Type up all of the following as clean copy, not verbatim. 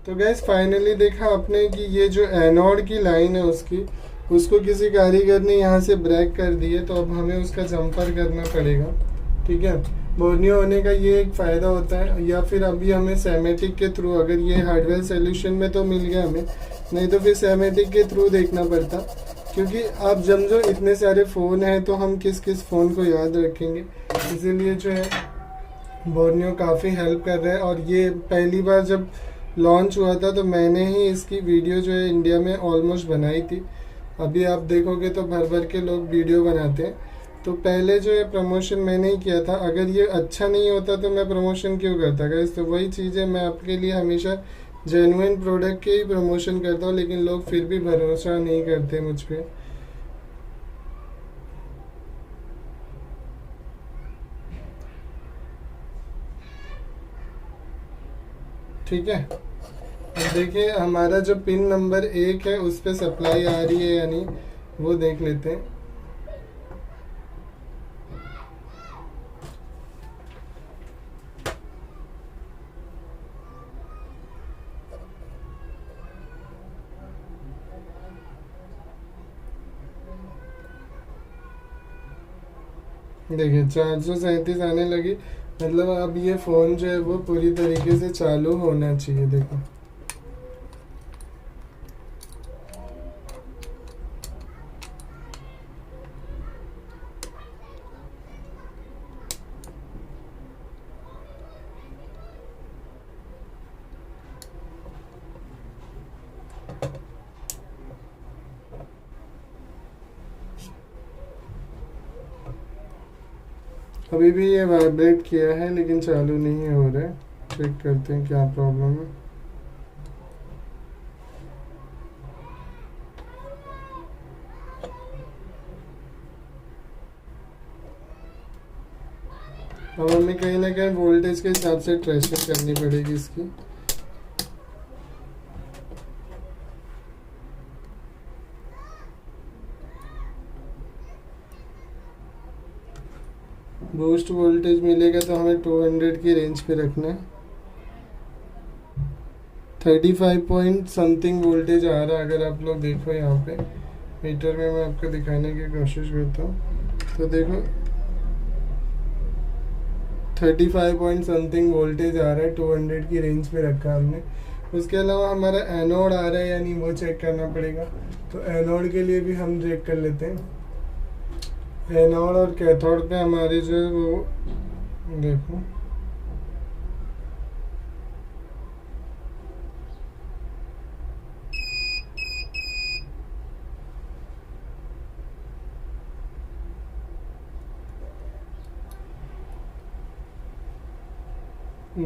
तो gas finally देखा आपने कि ये जो एनोड की लाइन है उसको किसी कारीगर ने यहाँ से ब्रेक कर दी है, तो अब हमें उसका जम्पर करना पड़ेगा। ठीक है, बोर्नियो होने का ये एक फ़ायदा होता है। या फिर अभी हमें सेमेटिक के थ्रू, अगर ये हार्डवेयर सोल्यूशन में तो मिल गया हमें, नहीं तो फिर सेमेटिक के थ्रू देखना पड़ता, क्योंकि अब जब जो इतने सारे फ़ोन हैं तो हम किस किस फ़ोन को याद रखेंगे। इसीलिए जो है बोर्नियो काफ़ी हेल्प कर रहा है। और ये पहली बार जब लॉन्च हुआ था तो मैंने ही इसकी वीडियो जो है इंडिया में ऑलमोस्ट बनाई थी। अभी आप देखोगे तो भर भर के लोग वीडियो बनाते हैं। तो पहले जो है प्रमोशन मैंने ही किया था। अगर ये अच्छा नहीं होता तो मैं प्रमोशन क्यों करता गाइस। तो वही चीज़ है, मैं आपके लिए हमेशा जेन्युइन प्रोडक्ट के ही प्रमोशन करता हूँ, लेकिन लोग फिर भी भरोसा नहीं करते मुझ पर। ठीक है, अब देखिए हमारा जो पिन नंबर 1 है उस पर सप्लाई आ रही है या नहीं, वो देख लेते हैं। देखिए 437 आने लगी, मतलब अब ये फ़ोन जो है वो पूरी तरीके से चालू होना चाहिए। देखो अभी भी ये वाइब्रेट किया है लेकिन चालू नहीं हो रहा है। चेक करते हैं क्या प्रॉब्लम है। अब हमें कहीं ना कहीं वोल्टेज के हिसाब से ट्रेसिंग करनी पड़ेगी इसकी। बूस्ट वोल्टेज मिलेगा तो हमें 200 की रेंज पे रखना है। 35 पॉइंट समथिंग वोल्टेज आ रहा है, अगर आप लोग देखो यहाँ पे मीटर में, मैं आपको दिखाने की कोशिश करता हूँ। तो देखो 35 पॉइंट समथिंग वोल्टेज आ रहा है, 200 की रेंज पे रखा हमने। उसके अलावा हमारा एनोड आ रहा है या नहीं वो चेक करना पड़ेगा। तो एनोड के लिए भी हम चेक कर लेते हैं। एनोड और कैथोड पे हमारे जो है वो देखो,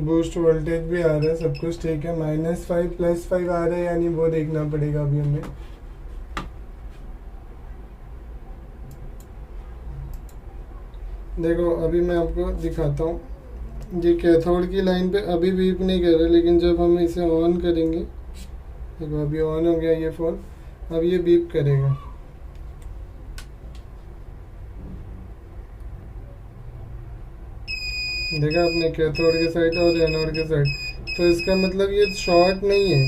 बूस्ट वोल्टेज भी आ रहा है, सब कुछ ठीक है। -5 +5 आ रहा है यानी वो देखना पड़ेगा अभी हमें। देखो अभी मैं आपको दिखाता हूँ, ये कैथोड की लाइन पे अभी बीप नहीं कर रहा, लेकिन जब हम इसे ऑन करेंगे, देखो अभी ऑन हो गया ये फ़ोन, अब ये बीप करेगा। देखा आपने, कैथोड के साइड और एनोड के साइड। तो इसका मतलब ये शॉर्ट नहीं है,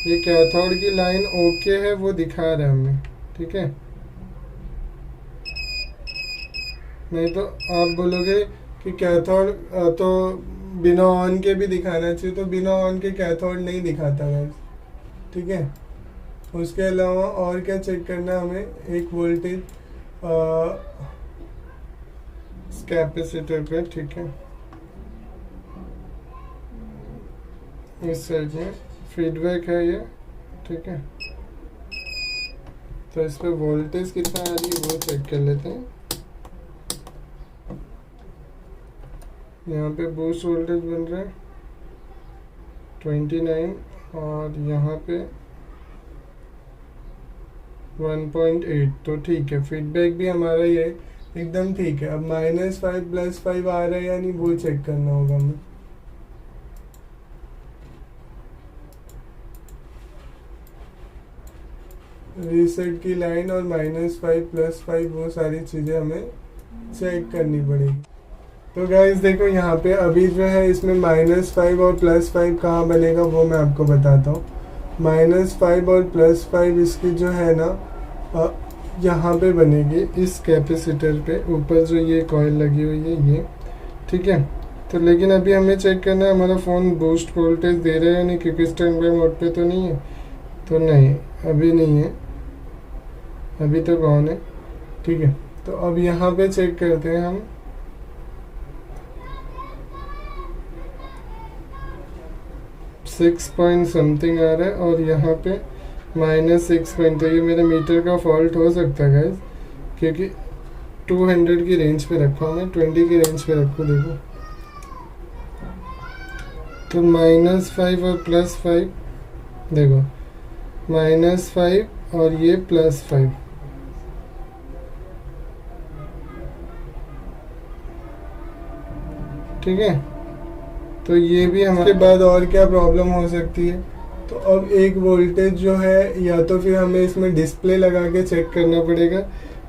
ये कैथोड की लाइन ओके है, वो दिखा रहा है हमें। ठीक है, नहीं तो आप बोलोगे कि कैथोड तो बिना ऑन के भी दिखाना चाहिए, तो बिना ऑन के कैथोड नहीं दिखाता है। ठीक है, उसके अलावा और क्या चेक करना है हमें, एक वोल्टेज कैपेसिटर पे। ठीक है, इस साइड में फीडबैक है ये। ठीक है, तो इस पर वोल्टेज कितना आ रही है वो चेक कर लेते हैं। यहाँ पे बूस्ट वोल्टेज बन रहा है 29 और यहाँ पे 1.8, तो ठीक है। फीडबैक भी हमारा ये एकदम ठीक है। अब -5 +5 आ रहा है यानी वो चेक करना होगा हमें। रीसेट की लाइन और -5 +5 वो सारी चीज़ें हमें चेक करनी पड़ेगी। तो गाइस देखो यहाँ पे अभी जो है इसमें -5 और +5 कहाँ बनेगा वो मैं आपको बताता हूँ। -5 और +5 इसकी जो है ना यहाँ पे बनेगी इस कैपेसिटर पे, ऊपर जो ये कॉइल लगी हुई है ये, ठीक है। तो लेकिन अभी हमें चेक करना है हमारा फ़ोन बूस्ट वोल्टेज दे रहा है या नहीं, क्योंकि स्टैंड बाय मोड पे तो नहीं है। तो नहीं, अभी नहीं है, अभी तक ऑन है, ठीक है। तो अब यहाँ पे चेक करते हैं हम। $6 आ रहा है और यहाँ पे -6 तो ये मेरे मीटर का फॉल्ट हो सकता है गाइस, क्योंकि 200 की रेंज पे रखा हूँ मैं, 20 की रेंज पे रखूँ। देखो तो -5 और +5, देखो -5 और ये +5, ठीक है। तो ये भी हमारे बाद और क्या प्रॉब्लम हो सकती है, तो अब एक वोल्टेज जो है या तो फिर हमें इसमें डिस्प्ले लगा के चेक करना पड़ेगा,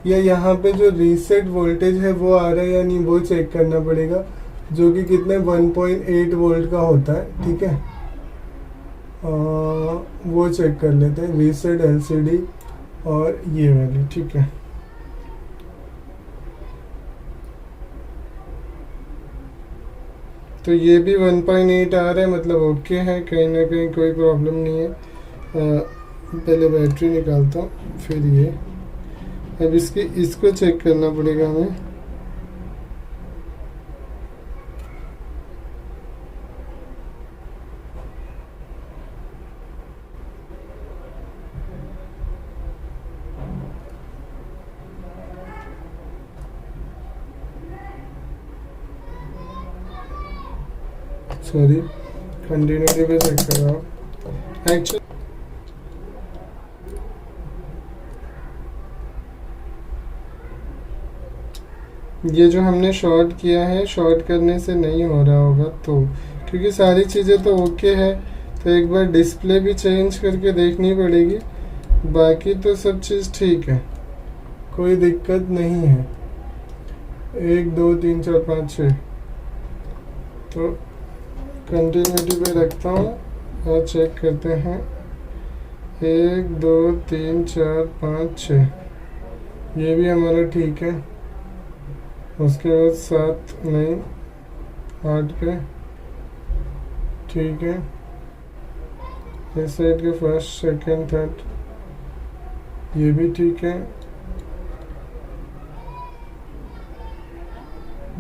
या यहाँ पे जो रीसेट वोल्टेज है वो आ रहा है या नहीं वो चेक करना पड़ेगा, जो कि कितने 1.8 वोल्ट का होता है, ठीक है। वो चेक कर लेते हैं, रीसेट एलसीडी और ये वाली, ठीक है। तो ये भी 1.8 आ रहा है, मतलब ओके है, कहीं ना कहीं कोई प्रॉब्लम नहीं है। पहले बैटरी निकालता हूँ फिर ये, अब इसको चेक करना पड़ेगा हमें। सॉरी, कंटिन्यूटी पे चेक कर रहा हूँ एक्चुअली। ये जो हमने शॉर्ट किया है, शॉर्ट करने से नहीं हो रहा होगा, तो क्योंकि सारी चीज़ें तो ओके है, तो एक बार डिस्प्ले भी चेंज करके देखनी पड़ेगी। बाकी तो सब चीज़ ठीक है, कोई दिक्कत नहीं है। 1 2 3 4 5 6, तो कंटिन्यूटी पे रखता हूँ और चेक करते हैं। 1 2 3 4 5 6, ये भी हमारा ठीक है। उसके बाद 7 नहीं 8 पे, ठीक है। इस साइड के फर्स्ट सेकंड थर्ड, ये भी ठीक है,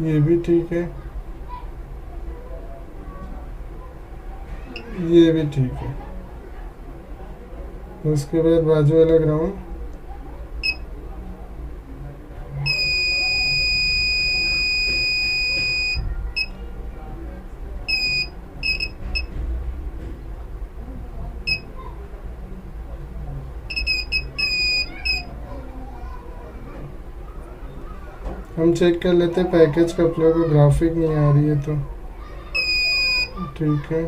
ये भी ठीक है, ये भी ठीक है। उसके बाद बाजू वाला ग्राउंड, हम चेक कर लेते हैं पैकेज कपड़ों को, ग्राफिक नहीं आ रही है तो ठीक है,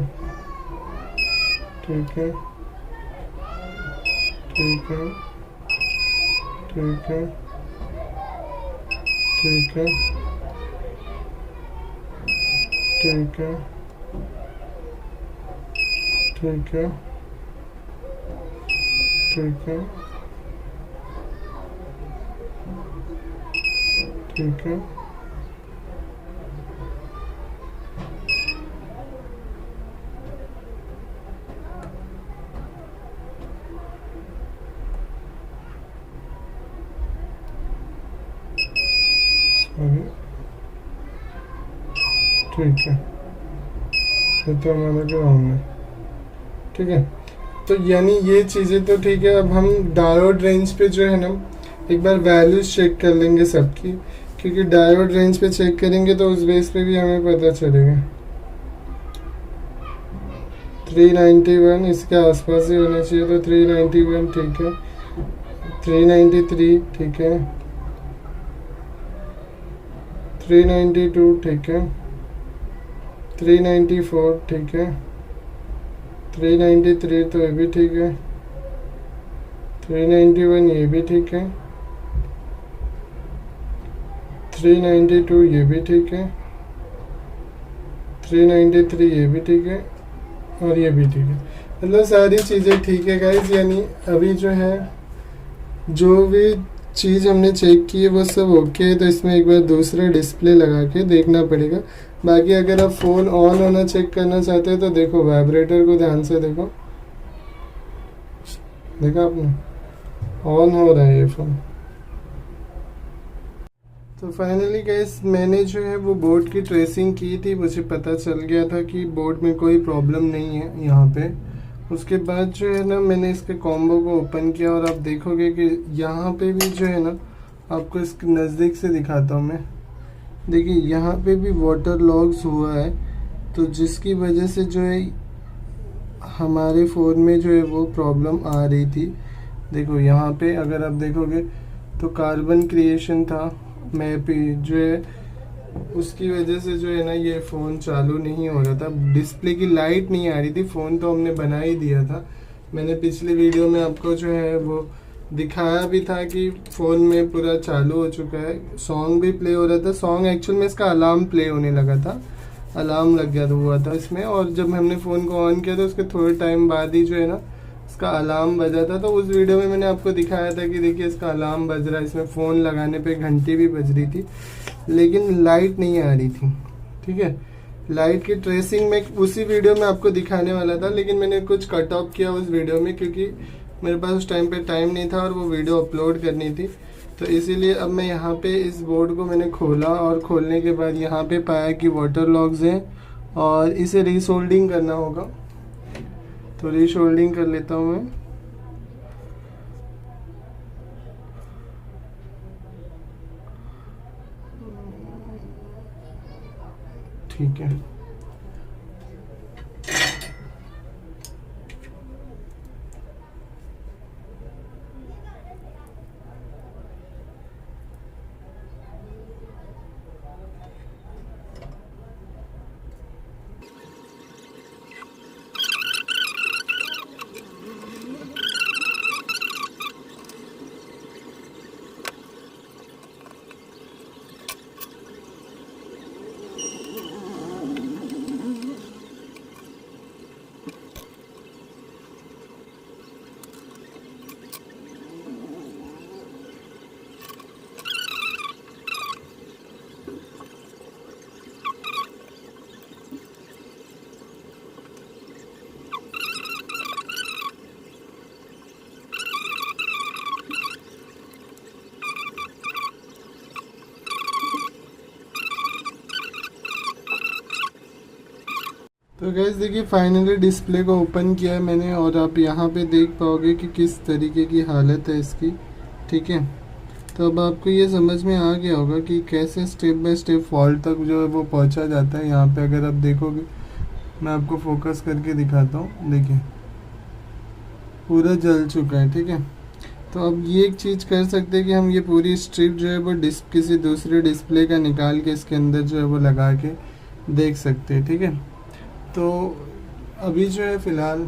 ठीक है, ठीक है, ठीक है, ठीक है, ठीक है, ठीक है, ठीक है, ठीक है। ठीक है, ये तो हमारा ग्राउंड है, ठीक है। तो यानी ये चीज़ें तो ठीक है। अब हम डायोड रेंज पे जो है ना एक बार वैल्यूज चेक कर लेंगे सबकी, क्योंकि डायोड रेंज पे चेक करेंगे तो उस बेस पे भी हमें पता चलेगा। 391 इसके आसपास ही होना चाहिए, तो 391 ठीक है, 393 ठीक है, 392 ठीक है, 394 ठीक है, 393 तो ये भी ठीक है, 391 ये भी ठीक है, 392 ये भी ठीक है, 393 ये भी ठीक है और ये भी ठीक है, मतलब सारी चीज़ें ठीक है गाइज। यानी अभी जो है जो भी चीज़ हमने चेक की है वो सब ओके है। तो इसमें एक बार दूसरा डिस्प्ले लगा के देखना पड़ेगा। बाकी अगर आप फ़ोन ऑन होना चेक करना चाहते हो तो देखो वाइब्रेटर को ध्यान से देखो, देखा आपने, ऑन हो रहा है ये फ़ोन। तो फाइनली गाइस मैंने जो है वो बोर्ड की ट्रेसिंग की थी, मुझे पता चल गया था कि बोर्ड में कोई प्रॉब्लम नहीं है यहाँ पे। उसके बाद जो है ना मैंने इसके कॉम्बो को ओपन किया और आप देखोगे कि यहाँ पे भी जो है ना, आपको इसके नज़दीक से दिखाता हूँ मैं। देखिए यहाँ पे भी वाटर लॉग्स हुआ है, तो जिसकी वजह से जो है हमारे फ़ोन में जो है वो प्रॉब्लम आ रही थी। देखो यहाँ पे अगर आप देखोगे तो कार्बन क्रिएशन था मैं पे जो है, उसकी वजह से जो है ना ये फ़ोन चालू नहीं हो रहा था, डिस्प्ले की लाइट नहीं आ रही थी। फ़ोन तो हमने बना ही दिया था, मैंने पिछले वीडियो में आपको जो है वो दिखाया भी था कि फ़ोन में पूरा चालू हो चुका है, सॉन्ग भी प्ले हो रहा था। सॉन्ग एक्चुअल में इसका अलार्म प्ले होने लगा था, अलार्म लग गया हुआ था इसमें, और जब हमने फ़ोन को ऑन किया तो उसके थोड़े टाइम बाद ही जो है ना इसका अलार्म बजा था। तो उस वीडियो में मैंने आपको दिखाया था कि देखिए इसका अलार्म बज रहा है, इसमें फ़ोन लगाने पे घंटी भी बज रही थी, लेकिन लाइट नहीं आ रही थी। ठीक है, लाइट की ट्रेसिंग में उसी वीडियो में आपको दिखाने वाला था, लेकिन मैंने कुछ कट ऑफ किया उस वीडियो में क्योंकि मेरे पास उस टाइम पे टाइम नहीं था और वो वीडियो अपलोड करनी थी। तो इसीलिए अब मैं यहाँ पे इस बोर्ड को मैंने खोला और खोलने के बाद यहाँ पे पाया कि वाटर लॉग्स हैं और इसे रीसोल्डिंग करना होगा। तो रीसोल्डिंग कर लेता हूँ मैं। ठीक है, तो गैस देखिए फाइनली डिस्प्ले को ओपन किया है मैंने और आप यहाँ पे देख पाओगे कि किस तरीके की हालत है इसकी। ठीक है, तो अब आपको ये समझ में आ गया होगा कि कैसे स्टेप बाय स्टेप फॉल्ट तक जो है वो पहुँचा जाता है। यहाँ पे अगर आप देखोगे, मैं आपको फोकस करके दिखाता हूँ, देखिए पूरा जल चुका है। ठीक है, तो अब ये एक चीज़ कर सकते हैं कि हम ये पूरी स्ट्रिप जो है वो किसी दूसरे डिस्प्ले का निकाल के इसके अंदर जो है वो लगा के देख सकते हैं। ठीक है, तो अभी जो है फ़िलहाल